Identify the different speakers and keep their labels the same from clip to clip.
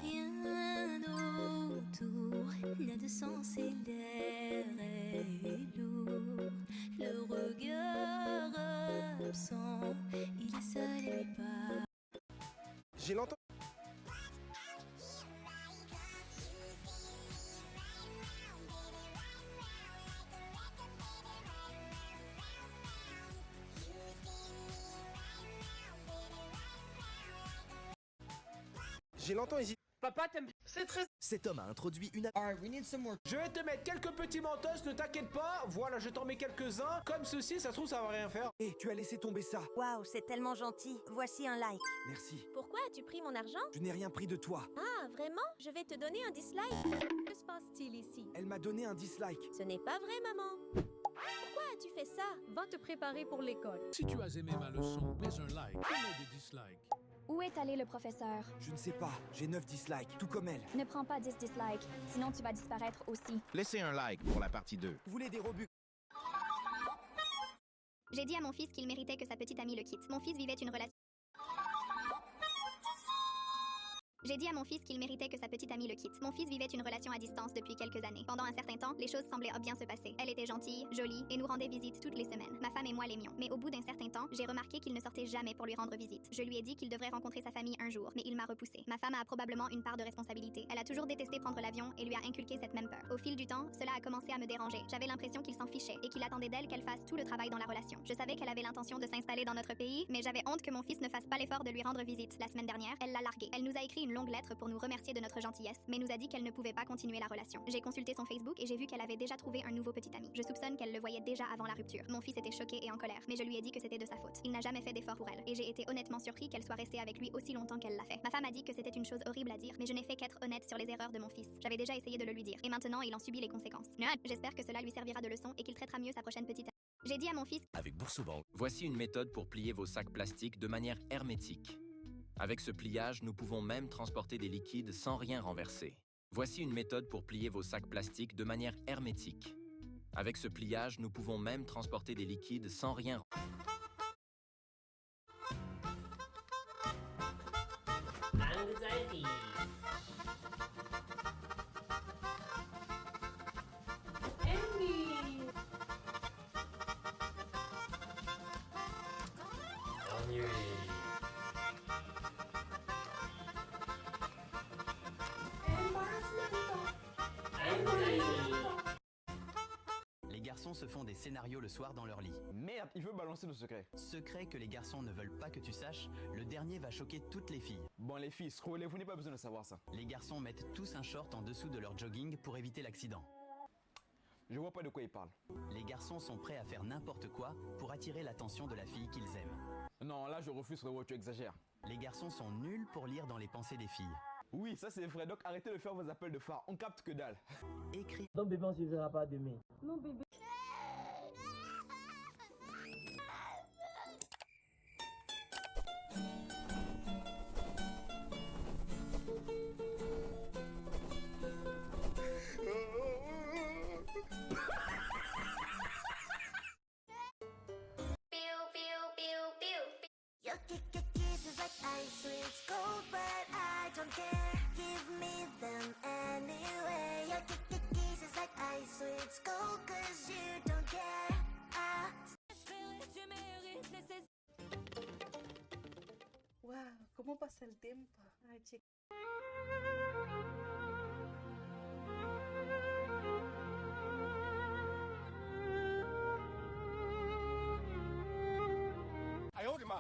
Speaker 1: Rien autour n'a de sens et l'air est lourd. Le regard absent, il est seul et lui parle.
Speaker 2: J'ai l'entendu. J'ai longtemps hésité.
Speaker 3: Papa t'aimes.
Speaker 4: C'est très...
Speaker 5: Cet homme a introduit une...
Speaker 4: Alright, we need some more.
Speaker 3: Je vais te mettre quelques petits mentos, ne t'inquiète pas. Voilà, je t'en mets quelques-uns. Comme ceci, ça se trouve, ça va rien faire.
Speaker 5: Hé, tu as laissé tomber ça.
Speaker 6: Waouh, c'est tellement gentil. Voici un like.
Speaker 5: Merci.
Speaker 6: Pourquoi as-tu pris mon argent?
Speaker 5: Je n'ai rien pris de toi.
Speaker 6: Ah, vraiment? Je vais te donner un dislike. Que se passe-t-il ici?
Speaker 5: Elle m'a donné un dislike.
Speaker 6: Ce n'est pas vrai, maman. Pourquoi as-tu fait ça? Va te préparer pour l'école.
Speaker 7: Si tu as aimé ma leçon, mets un like, mets des dislikes.
Speaker 8: Où est allé le professeur?
Speaker 5: Je ne sais pas. J'ai 9 dislikes, tout comme elle.
Speaker 8: Ne prends pas 10 dislikes, sinon tu vas disparaître aussi.
Speaker 9: Laissez un like pour la partie 2.
Speaker 5: Vous voulez des rebuts?
Speaker 8: J'ai dit à mon fils qu'il méritait que sa petite amie le quitte. Mon fils vivait une relation... J'ai dit à mon fils qu'il méritait que sa petite amie le quitte. Mon fils vivait une relation à distance depuis quelques années. Pendant un certain temps, les choses semblaient bien se passer. Elle était gentille, jolie et nous rendait visite toutes les semaines. Ma femme et moi l'aimions. Mais au bout d'un certain temps, j'ai remarqué qu'il ne sortait jamais pour lui rendre visite. Je lui ai dit qu'il devrait rencontrer sa famille un jour, mais il m'a repoussé. Ma femme a probablement une part de responsabilité. Elle a toujours détesté prendre l'avion et lui a inculqué cette même peur. Au fil du temps, cela a commencé à me déranger. J'avais l'impression qu'il s'en fichait et qu'il attendait d'elle qu'elle fasse tout le travail dans la relation. Je savais qu'elle avait l'intention de s'installer dans notre pays, mais j'avais honte que mon fils ne fasse pas l'effort de lui rendre visite. La semaine dernière, elle l'a largué. Elle nous a écrit une longue lettre pour nous remercier de notre gentillesse, mais nous a dit qu'elle ne pouvait pas continuer la relation. J'ai consulté son Facebook et j'ai vu qu'elle avait déjà trouvé un nouveau petit ami. Je soupçonne qu'elle le voyait déjà avant la rupture. Mon fils était choqué et en colère, mais je lui ai dit que c'était de sa faute. Il n'a jamais fait d'effort pour elle, et j'ai été honnêtement surpris qu'elle soit restée avec lui aussi longtemps qu'elle l'a fait. Ma femme a dit que c'était une chose horrible à dire, mais je n'ai fait qu'être honnête sur les erreurs de mon fils. J'avais déjà essayé de le lui dire, et maintenant il en subit les conséquences. J'espère que cela lui servira de leçon et qu'il traitera mieux sa prochaine petite amie. J'ai dit à mon fils...
Speaker 5: Avec Boursobank.
Speaker 9: Voici une méthode pour plier vos sacs plastiques de manière hermétique. Avec ce pliage, nous pouvons même transporter des liquides sans rien renverser. Voici une méthode pour plier vos sacs plastiques de manière hermétique. Avec ce pliage, nous pouvons même transporter des liquides sans rien...
Speaker 3: Anxiety.
Speaker 10: Les garçons se font des scénarios le soir dans leur lit.
Speaker 2: Merde, il veut balancer nos secrets.
Speaker 10: Secret que les garçons ne veulent pas que tu saches, le dernier va choquer toutes les filles.
Speaker 2: Bon les filles, scrollez, vous n'avez pas besoin de savoir ça.
Speaker 10: Les garçons mettent tous un short en dessous de leur jogging pour éviter l'accident.
Speaker 2: Je vois pas de quoi il parle.
Speaker 10: Les garçons sont prêts à faire n'importe quoi pour attirer l'attention de la fille qu'ils aiment.
Speaker 2: Non, là je refuse, frérot, tu exagères.
Speaker 10: Les garçons sont nuls pour lire dans les pensées des filles.
Speaker 2: Oui, ça c'est vrai, donc arrêtez de faire vos appels de phare, on capte que dalle.
Speaker 10: Écrit.
Speaker 4: Ton bébé, on se verra pas demain.
Speaker 6: Mon bébé.
Speaker 11: Wow, ¿cómo pasa el tiempo? Ay, chica.
Speaker 2: Ay, oye, ma.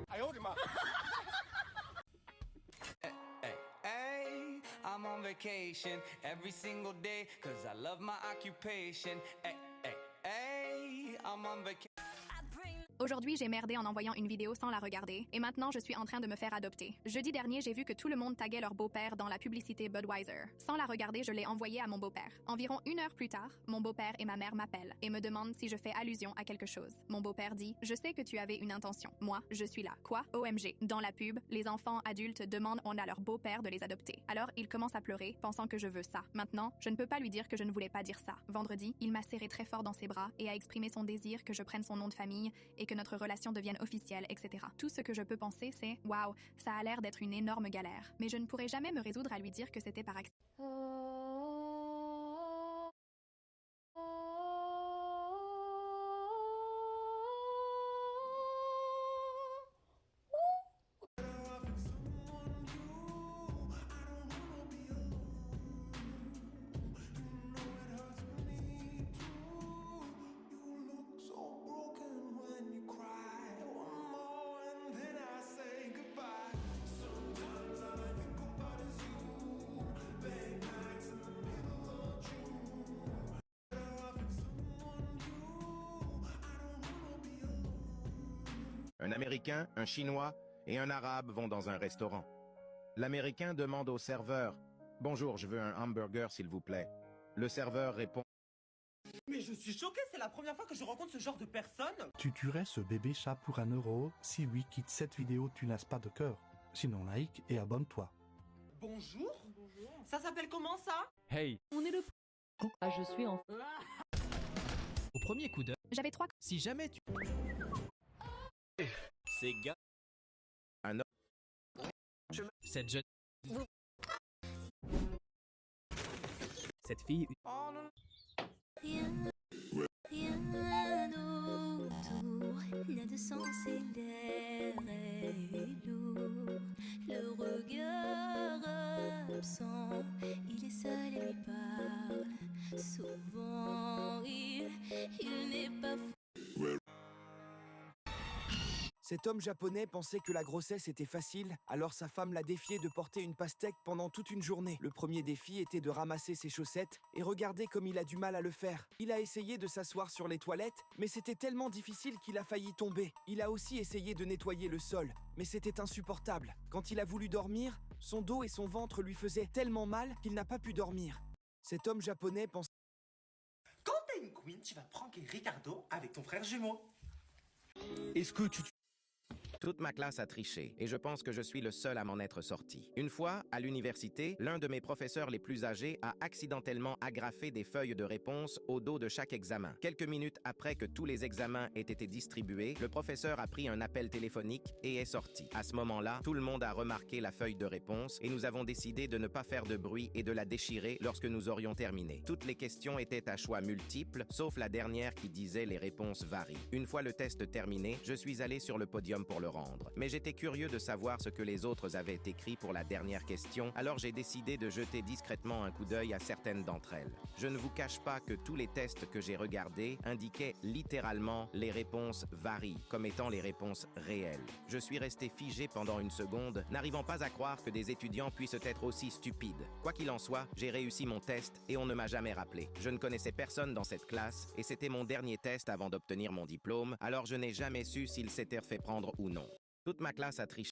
Speaker 2: Ay, oye, ma.
Speaker 12: I'm on vacation every single day, cause I love my occupation. Ay, ay, ay, I'm on vacation.
Speaker 8: Aujourd'hui, j'ai merdé en envoyant une vidéo sans la regarder, et maintenant je suis en train de me faire adopter. Jeudi dernier, j'ai vu que tout le monde taguait leur beau-père dans la publicité Budweiser. Sans la regarder, je l'ai envoyée à mon beau-père. Environ 1 heure plus tard, mon beau-père et ma mère m'appellent et me demandent si je fais allusion à quelque chose. Mon beau-père dit « Je sais que tu avais une intention. Moi, je suis là. » Quoi? OMG. Dans la pub, les enfants adultes demandent à leur beau-père de les adopter. Alors, il commence à pleurer, pensant que je veux ça. Maintenant, je ne peux pas lui dire que je ne voulais pas dire ça. Vendredi, il m'a serré très fort dans ses bras et a exprimé son désir que je prenne son nom de famille et que notre relation devienne officielle, etc. Tout ce que je peux penser, c'est « Waouh, ça a l'air d'être une énorme galère. » Mais je ne pourrai jamais me résoudre à lui dire que c'était par accident.
Speaker 13: Un Américain, un Chinois et un Arabe vont dans un restaurant. L'Américain demande au serveur « Bonjour, je veux un hamburger s'il vous plaît ». Le serveur répond
Speaker 14: « Mais je suis choqué, c'est la première fois que je rencontre ce genre de personne !»
Speaker 7: Tu tuerais ce bébé chat pour 1 euro. Si oui, quitte cette vidéo, tu n'as pas de cœur. Sinon like et abonne-toi.
Speaker 14: Bonjour. Ça s'appelle comment ça?
Speaker 15: Hey.
Speaker 16: On est le... Ah, je suis en...
Speaker 15: Au premier coup d'œil,
Speaker 8: j'avais 3...
Speaker 15: Si jamais tu...
Speaker 13: Ces gars... Un homme...
Speaker 15: Cette jeune... Cette fille...
Speaker 1: Rien autour n'a de sens et l'air est lourd. Le regard absent, il est seul et lui parle. Souvent il n'est pas fou.
Speaker 5: Cet homme japonais pensait que la grossesse était facile, alors sa femme l'a défié de porter une pastèque pendant toute une journée. Le premier défi était de ramasser ses chaussettes, et regardez comme il a du mal à le faire. Il a essayé de s'asseoir sur les toilettes, mais c'était tellement difficile qu'il a failli tomber. Il a aussi essayé de nettoyer le sol, mais c'était insupportable. Quand il a voulu dormir, son dos et son ventre lui faisaient tellement mal qu'il n'a pas pu dormir. Cet homme japonais pensait...
Speaker 14: Quand t'es une queen, tu vas pranker Ricardo avec ton frère jumeau.
Speaker 13: Est-ce que tu... Toute ma classe a triché, et je pense que je suis le seul à m'en être sorti. Une fois, à l'université, l'un de mes professeurs les plus âgés a accidentellement agrafé des feuilles de réponse au dos de chaque examen. Quelques minutes après que tous les examens aient été distribués, le professeur a pris un appel téléphonique et est sorti. À ce moment-là, tout le monde a remarqué la feuille de réponse, et nous avons décidé de ne pas faire de bruit et de la déchirer lorsque nous aurions terminé. Toutes les questions étaient à choix multiples, sauf la dernière qui disait les réponses varient. Une fois le test terminé, je suis allé sur le podium pour le rendre. Mais j'étais curieux de savoir ce que les autres avaient écrit pour la dernière question, alors j'ai décidé de jeter discrètement un coup d'œil à certaines d'entre elles. Je ne vous cache pas que tous les tests que j'ai regardés indiquaient littéralement les réponses varient, comme étant les réponses réelles. Je suis resté figé pendant une seconde, n'arrivant pas à croire que des étudiants puissent être aussi stupides. Quoi qu'il en soit, j'ai réussi mon test et on ne m'a jamais rappelé. Je ne connaissais personne dans cette classe et c'était mon dernier test avant d'obtenir mon diplôme, alors je n'ai jamais su s'il s'était fait prendre ou non. Toute ma classe a triché.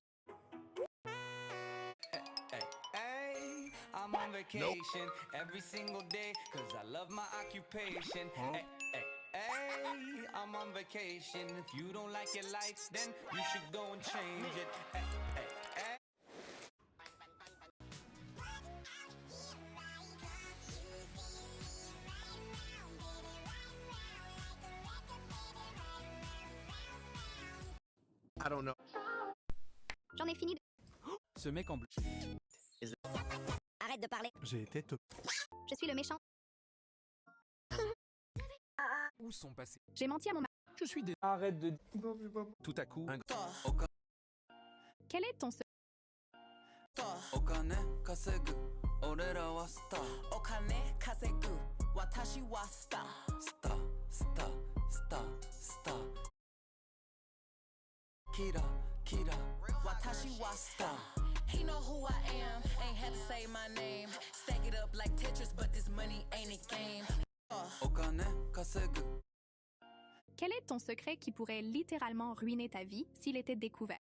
Speaker 12: Hey, I'm on vacation every single day cause I love my occupation. Hey, I'm on vacation. If you don't like your life, then you should go and change it.
Speaker 13: I don't know.
Speaker 8: J'en ai fini de...
Speaker 15: Ce mec en bleu.
Speaker 8: Arrête de parler.
Speaker 7: J'ai été te...
Speaker 8: Je suis le méchant.
Speaker 15: Où sont passés?
Speaker 8: J'ai menti à mon mari.
Speaker 15: Je suis des...
Speaker 2: Arrête de...
Speaker 13: Tout à coup, un...
Speaker 8: Quel est ton secret?
Speaker 12: Kira, Kira, Watashi wa star. He know who I am, ain't had to say my name. Stack it up like Tetris, but this money ain't a game. Okane kasegu.
Speaker 8: Quel est ton secret qui pourrait littéralement ruiner ta vie s'il était découvert?